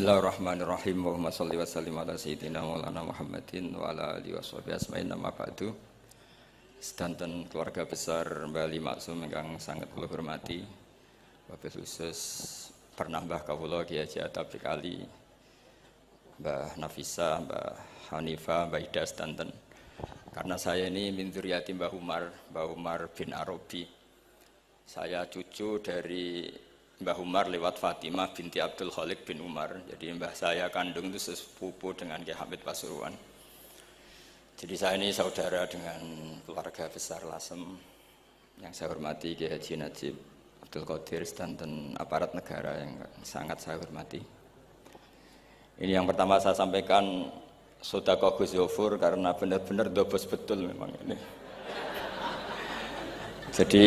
Bismillahirrahmanirrahim. Allahumma sholli wa sallim ala sayyidina Maulana Muhammadin wa ala alihi washabihi asma'in nama ba'du. Sedanten keluarga besar Mbah Ali Maksum ingkang sangat kula hormati. Wabil khusus pernah Mbah kawula Kiai Haji Atabik Ali, Mbah Nafisa, Mbah Hanifah, Mbah Ida sedanten. Karena saya ini min dzurriyyati Mbah Umar bin Arabi. Saya cucu dari Mbah Umar lewat Fatimah binti Abdul Khalik bin Umar. Jadi mbah saya kandung itu sepupu dengan Kiai Hamid Pasuruan. Jadi saya ini saudara dengan keluarga besar Lasem. Yang saya hormati Kiai Haji Najib Abdul Qadir dan aparat negara yang sangat saya hormati. Ini yang pertama saya sampaikan sedekah Gus Zofur karena benar-benar dobos betul memang ini. Jadi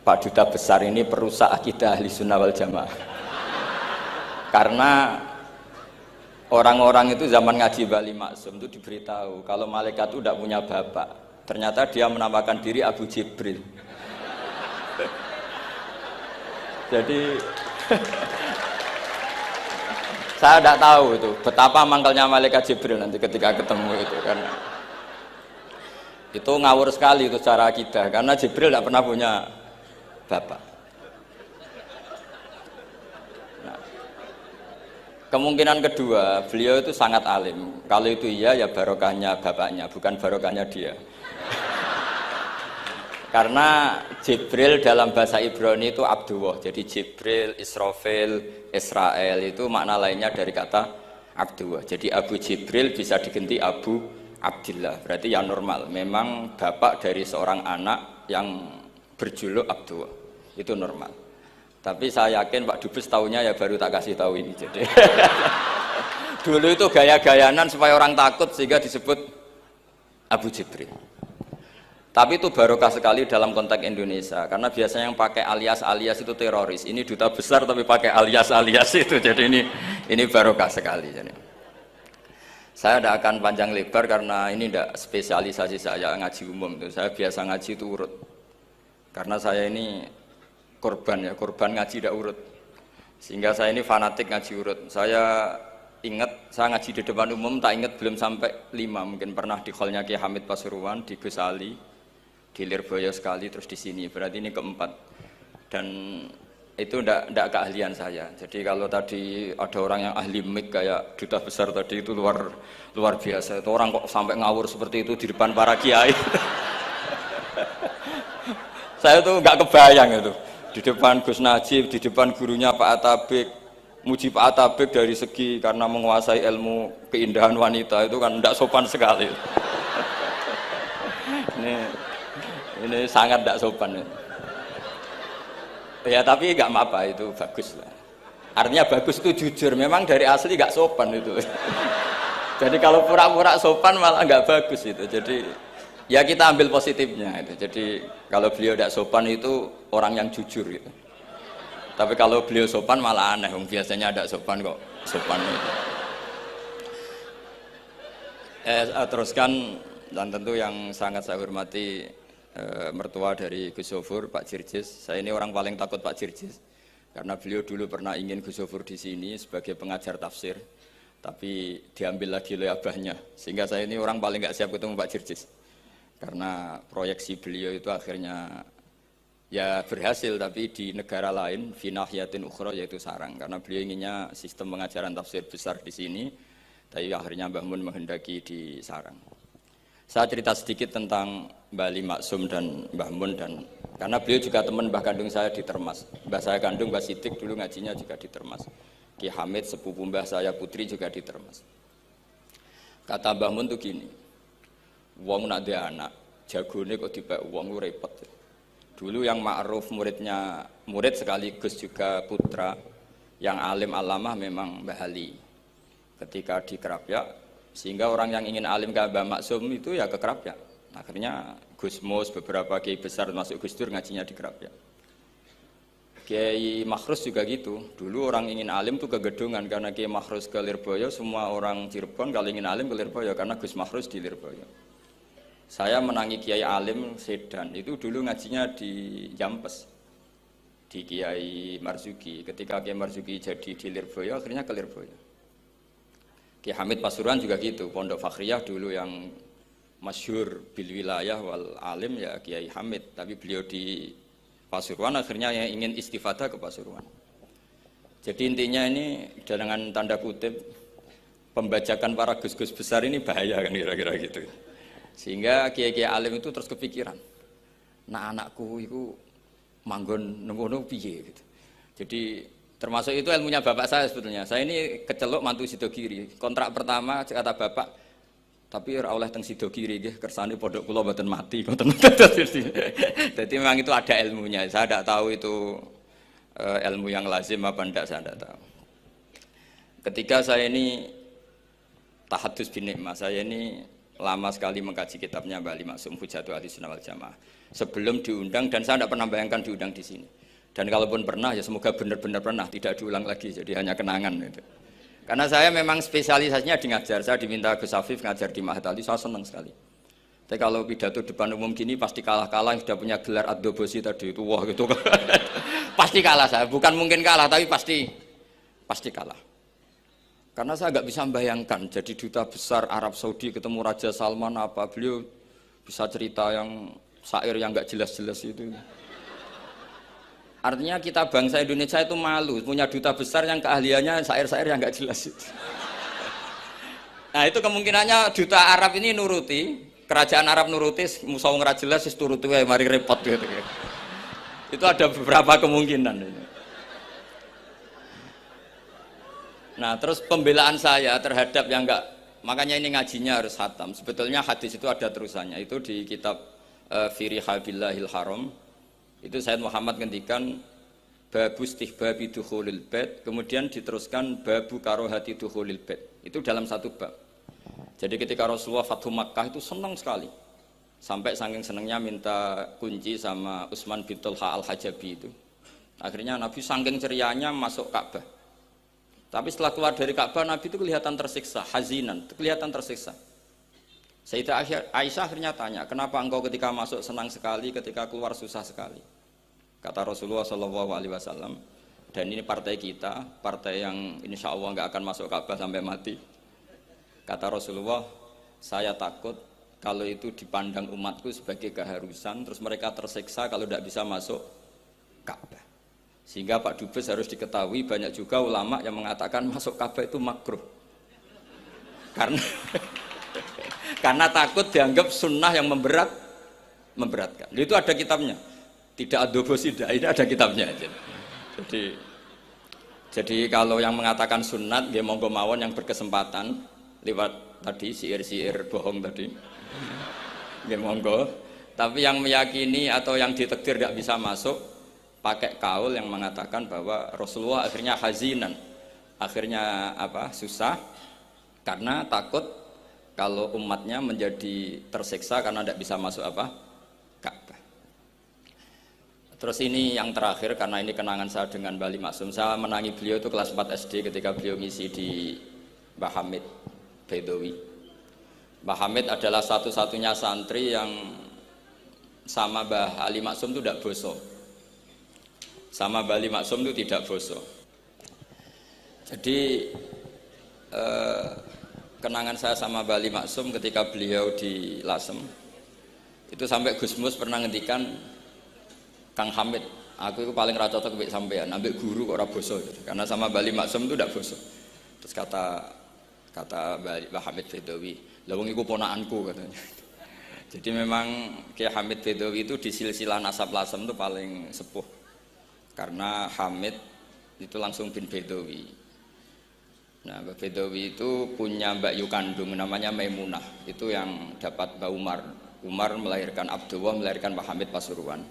Pak Duta Besar ini perusak akidah Ahli Sunnah wal Jamaah. Karena orang-orang itu zaman ngaji Mbah Ali Maksum itu diberitahu kalau malaikat itu tidak punya bapak. Ternyata dia menamakan diri Abu Jibril. Jadi saya tidak tahu itu betapa mangkalnya malaikat Jibril nanti ketika ketemu itu, karena itu ngawur sekali itu secara akidah, karena Jibril tidak pernah punya bapak. Nah, kemungkinan kedua, beliau itu sangat alim. Kalau itu iya ya barokahnya bapaknya, bukan barokahnya dia. Karena Jibril dalam bahasa Ibrani itu Abdullah. Jadi Jibril, Israfil, Israel itu makna lainnya dari kata Abdullah. Jadi Abu Jibril bisa diganti Abu Abdillah. Berarti ya normal. Memang bapak dari seorang anak yang berjuluk Abdullah. Itu normal. Tapi saya yakin Pak Dubes tahunya ya baru tak kasih tahu ini. Jadi dulu itu gaya-gayanan supaya orang takut sehingga disebut Abu Jibril. Tapi itu barokah sekali dalam konteks Indonesia, karena biasanya yang pakai alias-alias itu teroris. Ini duta besar tapi pakai alias-alias itu. Jadi ini barokah sekali. Jadi saya tidak akan panjang lebar karena ini tidak spesialisasi saya ngaji umum. Saya biasa ngaji itu urut. Karena saya ini korban ngaji tidak urut, sehingga saya ini fanatik ngaji urut. Saya ingat saya ngaji di depan umum tak ingat belum sampai 5, mungkin pernah di hallnya Kiai Hamid Pasuruan, di Gus Ali, di Lirboyo sekali, terus di sini, berarti ini keempat. Dan itu tidak keahlian saya. Jadi kalau tadi ada orang yang ahli mic kayak duta besar tadi itu luar biasa. Itu orang kok sampai ngawur seperti itu di depan para kiai. Saya tuh nggak kebayang itu. Di depan Gus Najib, di depan gurunya Pak Atabik, muji Pak Atabik dari segi karena menguasai ilmu keindahan wanita itu kan tidak sopan sekali. ini sangat tidak sopan. Ya tapi nggak apa-apa, itu bagus lah. Artinya bagus itu jujur, memang dari asli nggak sopan itu. Jadi kalau pura-pura sopan malah nggak bagus itu. Jadi ya kita ambil positifnya itu. Jadi kalau beliau tidak sopan itu orang yang jujur gitu. Tapi kalau beliau sopan malah aneh. Biasanya tidak sopan kok sopan itu. Teruskan, dan tentu yang sangat saya hormati mertua dari Gus Zofur, Pak Jirjis. Saya ini orang paling takut Pak Jirjis karena beliau dulu pernah ingin Gus Zofur di sini sebagai pengajar tafsir, tapi diambil lagi oleh abahnya, sehingga saya ini orang paling nggak siap ketemu Pak Jirjis. Karena proyeksi beliau itu akhirnya ya berhasil, tapi di negara lain, fi nahiyatin ukhra, yaitu sarang. Karena beliau inginnya sistem pengajaran tafsir besar di sini, tapi akhirnya Mbah Mun menghendaki di sarang. Saya cerita sedikit tentang Mbah Ali Maksum dan Mbah Mun, dan karena beliau juga teman Mbah kandung saya di Termas. Mbah saya kandung Mbah Sidik dulu ngajinya juga di Termas. Ki Hamid sepupu Mbah saya putri juga di Termas. Kata Mbah Mun tuh gini, wong nak dia anak, jagone kok dibak wong repot. Dulu yang ma'ruf murid sekaligus juga putra yang alim alamah memang Mbah Ali. Ketika di Kerapyak, sehingga orang yang ingin alim ke Mbah Maksum itu ya ke Kerapyak. Akhirnya Gus Mus, beberapa kiai besar masuk Gus Dur ngajinya di Kerapyak. Kiai Makhrus juga gitu. Dulu orang ingin alim tuh ke Gedungan, karena Kiai Makhrus ke Lirboyo, semua orang Cirebon kalau ingin alim ke Lirboyo karena Gus Makhrus di Lirboyo. Saya menangi Kiai Alim Sedan, itu dulu ngajinya di Jampes. di Kiai Marzuki. Ketika Kiai Marzuki jadi di Lirboyo, akhirnya ke Lirboyo. Kiai Hamid Pasuruan juga gitu, Pondok Fakhriyah dulu yang masyhur bil wilayah wal alim ya Kiai Hamid, tapi beliau di Pasuruan akhirnya yang ingin istifadah ke Pasuruan. Jadi intinya ini dengan tanda kutip pembajakan para gus-gus besar ini bahaya kan kira-kira gitu. Sehingga kiai-kiai alim itu terus kepikiran, nah anakku itu manggon nunggu piye gitu. Jadi termasuk itu ilmunya bapak saya sebetulnya. Saya ini kecelok mantu Sidogiri. Kontrak pertama kata bapak, tapi ora oleh teng Sidogiri nggih kersane pondok kula mboten mati ngoten. Jadi memang itu ada ilmunya. Saya tidak tahu itu ilmu yang lazim apa enggak, saya tidak tahu. Ketika saya ini tahadus bin nikmah, saya ini lama sekali mengkaji kitabnya Mbah Ali Maksum Hujatul Ahlussunnah wal Jamaah sebelum diundang, dan saya tidak pernah bayangkan diundang di sini. Dan kalaupun pernah ya semoga benar-benar pernah, tidak diulang lagi, jadi hanya kenangan gitu. Karena saya memang spesialisasinya di ngajar, saya diminta Gus Afif ngajar di Mahat Ali, saya senang sekali. Tapi kalau pidato depan umum gini pasti kalah-kalah, sudah punya gelar Ad-Dobosi tadi itu, wah gitu. Pasti kalah saya, bukan mungkin kalah tapi pasti kalah. Karena saya nggak bisa membayangkan jadi duta besar Arab Saudi ketemu Raja Salman apa, beliau bisa cerita yang syair yang nggak jelas-jelas itu. Artinya kita bangsa Indonesia itu malu punya duta besar yang keahliannya syair-syair yang nggak jelas itu. Nah itu kemungkinannya duta Arab ini nuruti, kerajaan Arab nuruti, musuh nggak jelas is turuti wae mari repot gitu. Itu ada beberapa kemungkinan. Nah terus pembelaan saya terhadap yang enggak, makanya ini ngajinya harus khatam. Sebetulnya hadis itu ada terusannya, itu di kitab Firiha Billahil Haram. Itu Sayyid Muhammad ngendikan babu istihbabi dukhulil bait, kemudian diteruskan babu karohati dukhulil bait. Itu dalam satu bab. Jadi ketika Rasulullah Fathu Makkah itu senang sekali. Sampai saking senangnya minta kunci sama Utsman bin Talha Al-Hajabi itu. Akhirnya Nabi saking cerianya masuk Ka'bah. Tapi setelah keluar dari Ka'bah, Nabi itu kelihatan tersiksa, hazinan, kelihatan tersiksa. Sayyidah Aisyah akhirnya tanya, kenapa engkau ketika masuk senang sekali, ketika keluar susah sekali? Kata Rasulullah SAW, dan ini partai kita, partai yang insya Allah nggak akan masuk Ka'bah sampai mati. Kata Rasulullah, saya takut kalau itu dipandang umatku sebagai keharusan, terus mereka tersiksa kalau tidak bisa masuk Ka'bah. Sehingga Pak Dubes harus diketahui banyak juga ulama yang mengatakan masuk Ka'bah itu makruh. Karena takut dianggap sunnah yang memberatkan. Itu ada kitabnya. Tidak Ad-Dobosi, ini ada kitabnya. Jadi kalau yang mengatakan sunat, dia monggo mawon yang berkesempatan lewat tadi siir-siir bohong tadi. Dia monggo. Tapi yang meyakini atau yang ditakdir tidak bisa masuk, pakai kaul yang mengatakan bahwa Rasulullah akhirnya hazinan, akhirnya susah karena takut kalau umatnya menjadi tersiksa karena tidak bisa masuk Ka'bah. Terus ini yang terakhir, karena ini kenangan saya dengan Mbah Ali Maksum. Saya menangi beliau itu kelas 4 SD ketika beliau ngisi di Mbah Hamid Bedowi. Mbah Hamid adalah satu-satunya santri yang sama Mbah Ali Maksum itu tidak bosok. Sama Mbah Ali Maksum itu tidak bosok. Jadi kenangan saya sama Mbah Ali Maksum ketika beliau di Lasem itu sampai Gus Mus pernah ngendikan, Kang Hamid, aku itu paling ra cocok mbek sampean, ambek guru kok ora bosok gitu. Karena sama Mbah Ali Maksum itu tidak bosok. Terus kata Mbah Hamid Bedowi, lha wong iku ponakanku katanya. Jadi memang Kiai Hamid Bedowi itu di silsilah nasab Lasem itu paling sepuh. Karena Hamid itu langsung bin Bedowi. Nah, Mbak Bedowi itu punya Mbak Yu kandung namanya Maimunah. Itu yang dapat Mbak Umar. Umar melahirkan Abdullah, melahirkan Mbak Hamid Pasuruan.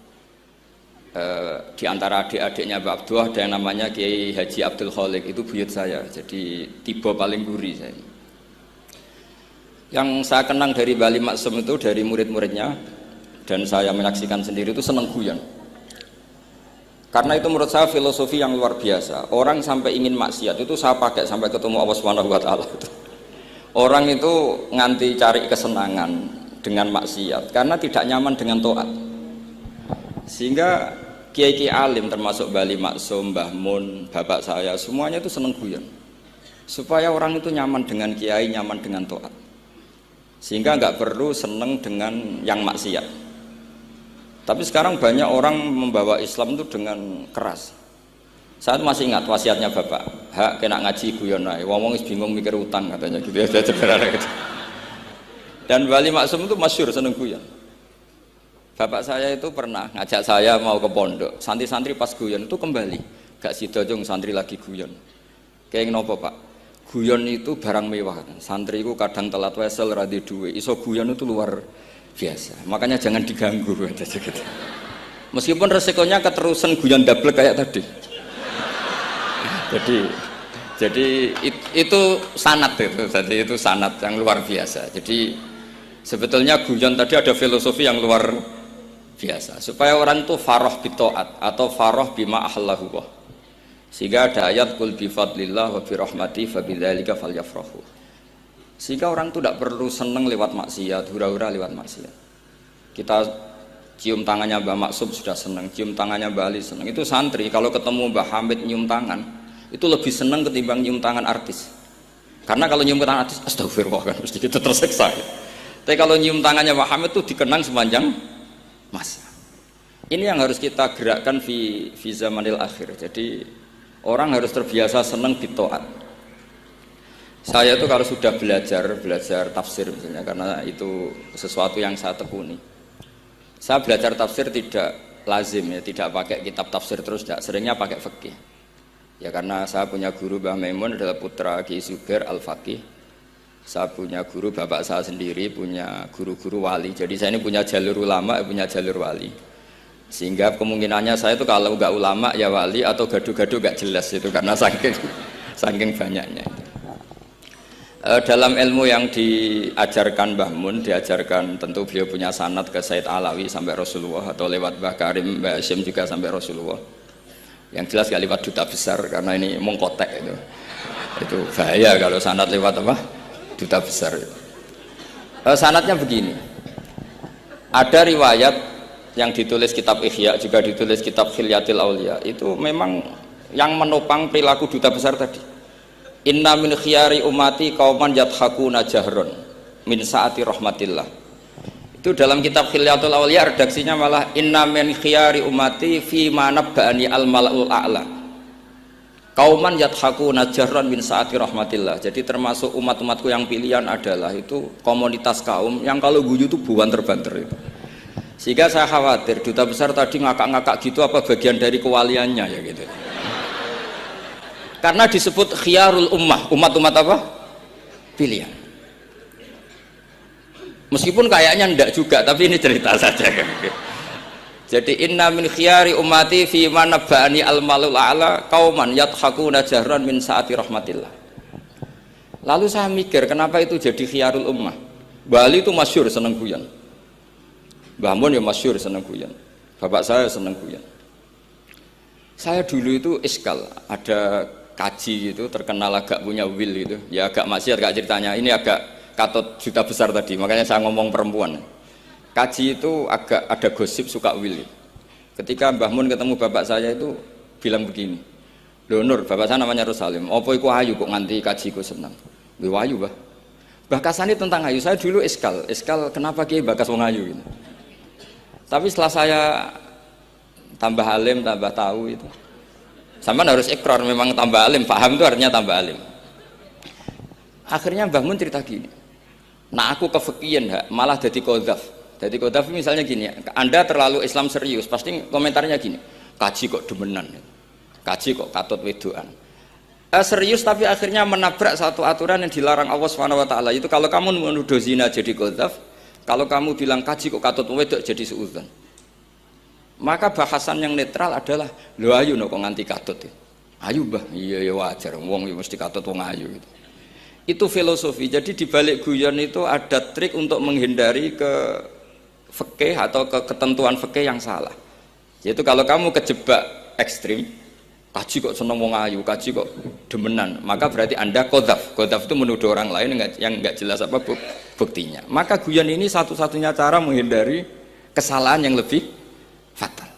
Di antara adik-adiknya Mbak Abdullah ada yang namanya Kiai Haji Abdul Khalik, itu buyut saya. Jadi tiba paling guri saya. Yang saya kenang dari Mbah Ali Maksum itu dari murid-muridnya, dan saya menyaksikan sendiri itu seneng guyon. Karena itu menurut saya filosofi yang luar biasa. Orang sampai ingin maksiat itu saya pakai sampai ketemu Allah Subhanahu wa taala. Orang itu nganti cari kesenangan dengan maksiat karena tidak nyaman dengan taat. Sehingga kiai-kiai alim termasuk Bali Maksum, Mbah Mun, bapak saya, semuanya itu seneng guyon. Supaya orang itu nyaman dengan kiai, nyaman dengan taat. Sehingga nggak perlu seneng dengan yang maksiat. Tapi sekarang banyak orang membawa Islam itu dengan keras. Saya masih ingat wasiatnya bapak, hak kena ngaji guyon ae, wong bingung mikir utang katanya gitu ya. Dan Bali Maksum itu masyhur seneng guyon. Bapak saya itu pernah ngajak saya mau ke pondok, santri-santri pas guyon itu kembali, gak sida jong santri lagi guyon. Kayak nopo Pak? Guyon itu barang mewah. Santri itu kadang telat wesel radhi duwe, iso guyon itu luar biasa. Makanya jangan diganggu gitu. Meskipun resikonya keterusan guyon double kayak tadi. Jadi itu sanad itu, jadi itu sanad yang luar biasa. Jadi sebetulnya guyon tadi ada filosofi yang luar biasa supaya orang itu faroh bitoat atau faroh bima ahallahu, sehingga ada ayat kul bifadlillah wa birahmati fabidzalika falyafrahu, sehingga orang itu tidak perlu seneng lewat maksiat, hura-hura lewat maksiat. Kita cium tangannya Mbah Maksum sudah seneng, cium tangannya Mbah Ali seneng. Itu santri kalau ketemu Mbah Hamid nyium tangan itu lebih seneng ketimbang nyium tangan artis, karena kalau nyium tangan artis astagfirullah kan mesti kita terseksa. Tapi kalau nyium tangannya Mbah Hamid itu dikenang sepanjang masa. Ini yang harus kita gerakkan fi zamanil akhir. Jadi orang harus terbiasa senang bitoat. Saya itu kalau sudah belajar tafsir misalnya, karena itu sesuatu yang saya tekuni. Saya belajar tafsir tidak lazim ya, tidak pakai kitab tafsir terus, tidak, seringnya pakai fikih. Ya karena saya punya guru Mbah Maimun adalah putra Ki Zubair Al-Faqih. Saya punya guru, bapak saya sendiri punya guru-guru wali. Jadi saya ini punya jalur ulama, punya jalur wali. Sehingga kemungkinannya saya itu kalau nggak ulama ya wali, atau gaduh-gaduh nggak jelas itu karena saking banyaknya. Dalam ilmu yang diajarkan Mbah Mun, diajarkan tentu beliau punya sanad ke Said Alawi sampai Rasulullah, atau lewat Mbah Karim, Mbah Hashim juga sampai Rasulullah. Yang jelas nggak lewat duta besar karena ini mengkotek itu. Itu bahaya kalau sanad lewat apa? Duta besar. Sanadnya begini, ada riwayat yang ditulis kitab Ihya, juga ditulis kitab Khilyatil Aulia, itu memang yang menopang perilaku duta besar tadi. Inna min khiyari umati qauman yadhakuna jahron min saati rahmatillah. Itu dalam kitab Khilyatul Aulia redaksinya malah inna min khiyari umati fi manabbani al malaul a'la kauman yadhakuna jahran min saati rahmatillah. Jadi termasuk umat-umatku yang pilihan adalah itu komunitas kaum yang kalau guyu itu buanter-banter itu. Sehingga saya khawatir duta besar tadi ngakak-ngakak gitu apa bagian dari kewaliannya ya gitu. Karena disebut khiyarul ummah, umat-umat apa? Pilihan. Meskipun kayaknya ndak juga, tapi ini cerita saja kan. Jadi inna min khiyari ummati fi man nabba'ani al-malul a'la qauman yadhakuna jahran min saati rahmatillah. Lalu saya mikir kenapa itu jadi khiyarul ummah. Bali itu masyhur seneng guyon. Mbah Mun ya masyhur seneng guyon. Bapak saya seneng guyon. Saya dulu itu iskal, ada kaji itu terkenal agak punya will itu. Ya agak maksiat gak ceritanya. Ini agak katut juta besar tadi, makanya saya ngomong perempuan. Kaji itu agak ada gosip suka will. Ketika Mbah Mun ketemu bapak saya itu bilang begini, "Lho Nur, bapak saya namanya Rosalim. Apa iku ayu kok nganti kajiku senang?" "Lho ayu, Mbah." Bahasane tentang ayu. Saya dulu iskal kenapa Kiai bakas wong ayu gitu. Tapi setelah saya tambah alim, tambah tahu itu. Sampean harus ikrar memang tambah alim, paham itu artinya tambah alim. Akhirnya Mbah Mun cerita gini. Nah aku kefikian malah jadi qadzaf. Jadi kodaf misalnya gini, Anda terlalu Islam serius, pasti komentarnya gini, kaji kok demenan, kaji kok katut wedoan. Serius tapi akhirnya menabrak satu aturan yang dilarang Allah SWT. Itu kalau kamu menuduh zina jadi kodaf, kalau kamu bilang kaji kok katut wedok jadi suudzon. Maka bahasan yang netral adalah, lo ayu no kok nganti katut. Ayu bah, iya ya wajar, wong mesti katut wong ayu. Gitu. Itu filosofi. Jadi di balik guyon itu ada trik untuk menghindari ke fikih atau ke ketentuan fikih yang salah. Yaitu kalau kamu kejebak ekstrim, kaji kok seneng wong ayu, kaji kok demenan, maka berarti Anda qadzaf. Qadzaf itu menuduh orang lain yang enggak jelas apa buktinya. Maka guyon ini satu-satunya cara menghindari kesalahan yang lebih fatal.